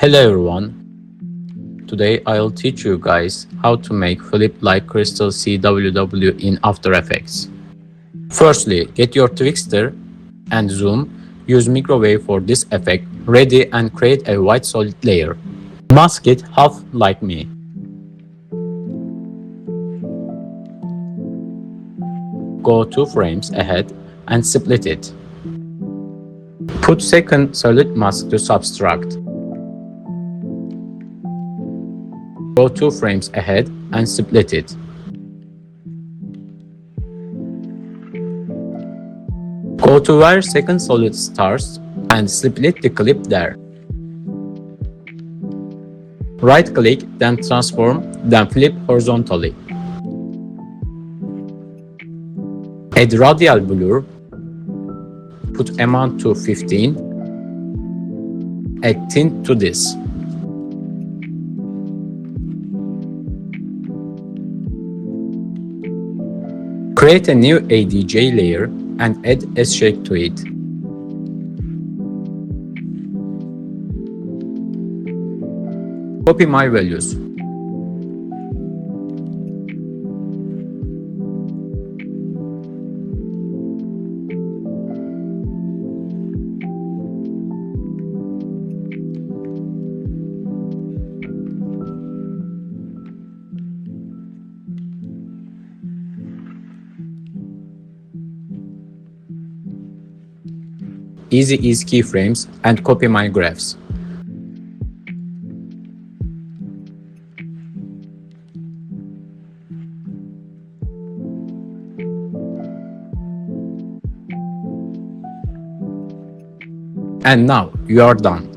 Hello everyone, today I'll teach you guys how to make flip like crystal CWW in After Effects. Firstly, get your Twixtor and zoom, use microwave for this effect, ready and create a white solid layer. Mask it half like me. Go 2 frames ahead and split it. Put second solid mask to subtract. Go 2 frames ahead and split it. Go to where second solid starts and split the clip there. Right click, then transform, then flip horizontally. Add radial blur, put amount to 15, add tint to this. Create a new ADJ layer and add S-shape to it. Copy my values. Easy is keyframes and copy my graphs. And now you are done.